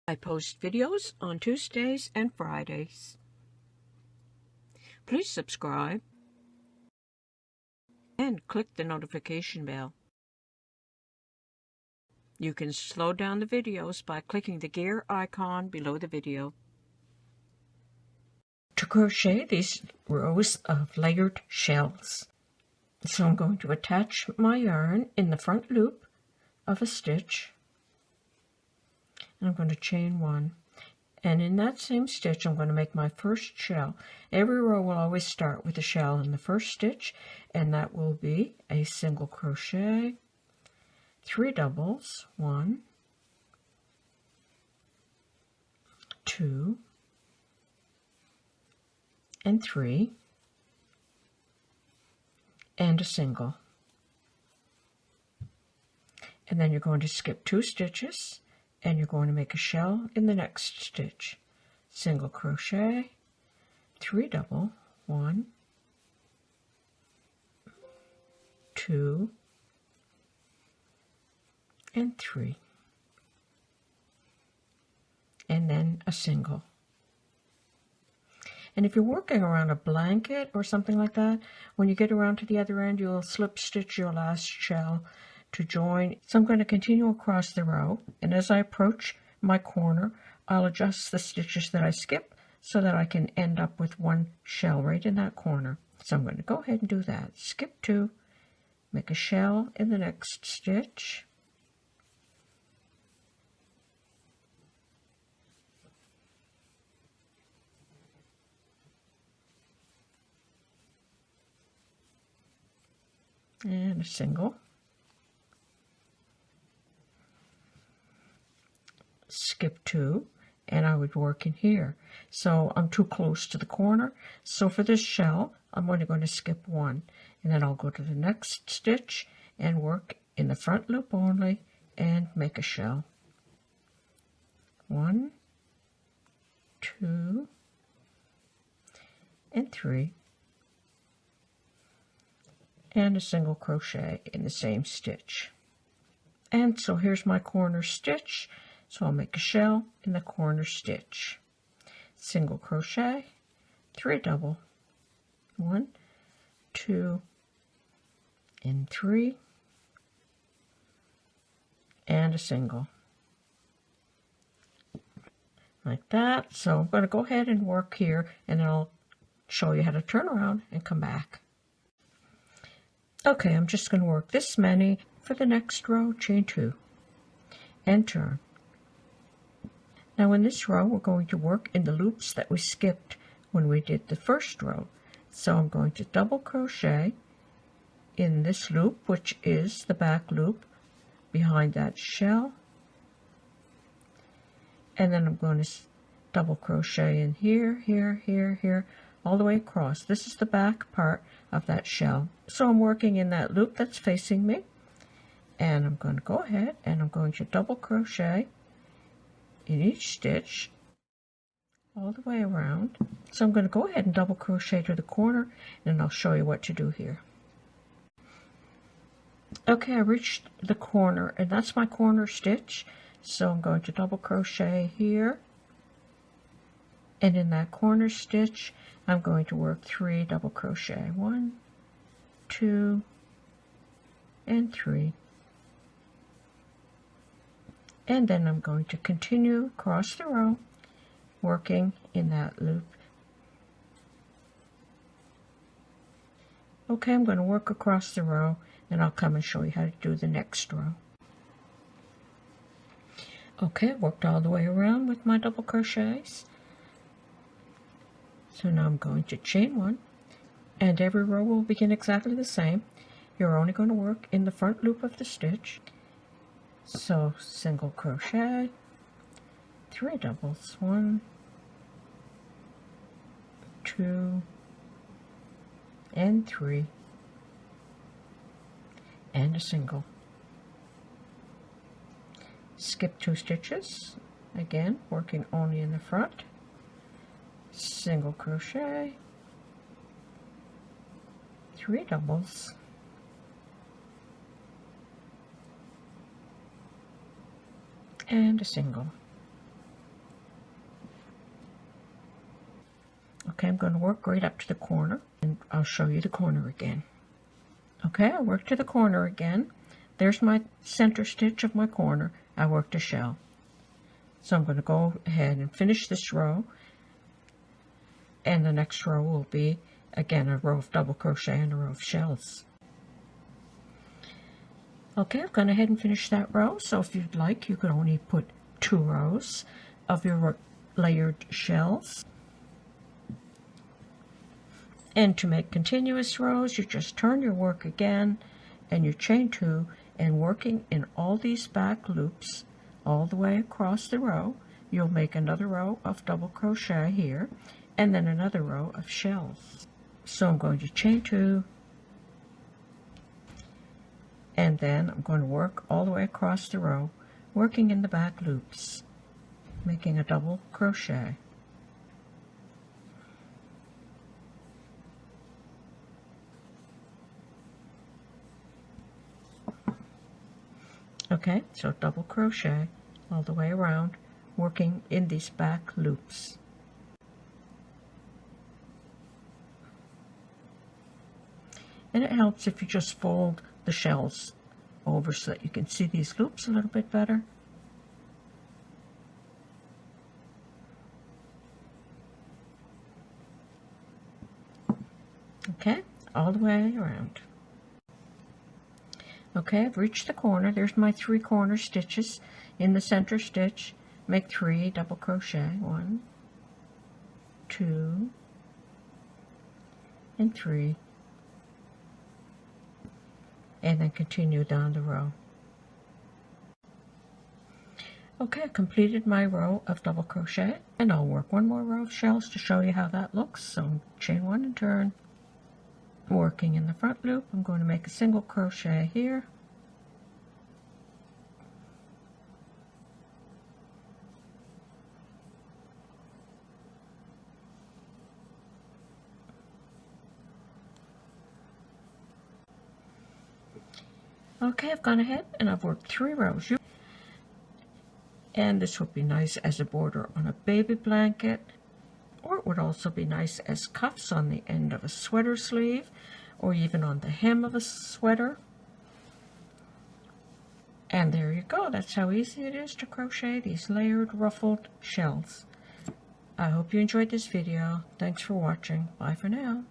I post videos on Tuesdays and Fridays. Please subscribe and click the notification bell. You can slow down the videos by clicking the gear icon below the video. To crochet these rows of layered shells, so I'm going to attach my yarn in the front loop of a stitch, and I'm going to chain one, and in that same stitch I'm going to make my first shell. Every row will always start with a shell in the first stitch, and that will be a single crochet, 3 doubles, 1, 2, and 3, and a single. And then you're going to skip 2 stitches, and you're going to make a shell in the next stitch. Single crochet, 3 double, 1, 2, and 3, and then a single. And if you're working around a blanket or something like that, when you get around to the other end, you'll slip stitch your last shell to join. So I'm going to continue across the row, and as I approach my corner, I'll adjust the stitches that I skip so that I can end up with one shell right in that corner. So I'm going to go ahead and do that. Skip 2, make a shell in the next stitch, and a single, skip 2, and I would work in here. So I'm too close to the corner, so for this shell I'm only going to skip 1, and then I'll go to the next stitch and work in the front loop only and make a shell. 1, 2, and 3, and a single crochet in the same stitch. And so here's my corner stitch, so I'll make a shell in the corner stitch. Single crochet, 3 double, 1, 2, and 3, and a single. Like that. So I'm going to go ahead and work here, and then I'll show you how to turn around and come back. Okay, I'm just going to work this many for the next row, chain 2, and turn. Now in this row, we're going to work in the loops that we skipped when we did the first row. So I'm going to double crochet in this loop, which is the back loop behind that shell. And then I'm going to double crochet in here, here, here, here, all the way across. This is the back part of that shell. So I'm working in that loop that's facing me, and I'm going to go ahead and I'm going to double crochet in each stitch all the way around. So I'm going to go ahead and double crochet to the corner, and I'll show you what to do here. Okay, I reached the corner, and that's my corner stitch. So I'm going to double crochet here, and in that corner stitch I'm going to work 3 double crochet, 1, 2, and 3, and then I'm going to continue across the row working in that loop. Okay, I'm going to work across the row, and I'll come and show you how to do the next row. Okay, I've worked all the way around with my double crochets. So now I'm going to chain 1, and every row will begin exactly the same. You're only going to work in the front loop of the stitch. So single crochet, 3 doubles, 1, 2, and 3, and a single. Skip 2 stitches, again working only in the front. Single crochet, 3 doubles, and a single. Okay, I'm going to work right up to the corner, and I'll show you the corner again. Okay, I work to the corner again. There's my center stitch of my corner. I worked a shell. So I'm going to go ahead and finish this row, and the next row will be, again, a row of double crochet and a row of shells. Okay, I've gone ahead and finished that row, so if you'd like, you could only put 2 rows of your layered shells. And to make continuous rows, you just turn your work again, and you chain 2, and working in all these back loops all the way across the row, you'll make another row of double crochet here, and then another row of shells. So I'm going to chain 2, and then I'm going to work all the way across the row, working in the back loops, making a double crochet. Okay, so double crochet all the way around, working in these back loops. And it helps if you just fold the shells over so that you can see these loops a little bit better. Okay, all the way around. Okay, I've reached the corner. There's my 3 corner stitches. In the center stitch, make 3 double crochet. 1, 2, and 3. And then continue down the row. Okay, I've completed my row of double crochet, and I'll work 1 more row of shells to show you how that looks. So chain 1 and turn. Working in the front loop, I'm going to make a single crochet here. Okay, I've gone ahead and I've worked 3 rows. And this would be nice as a border on a baby blanket, or it would also be nice as cuffs on the end of a sweater sleeve, or even on the hem of a sweater. And there you go. That's how easy it is to crochet these layered ruffled shells. I hope you enjoyed this video. Thanks for watching. Bye for now.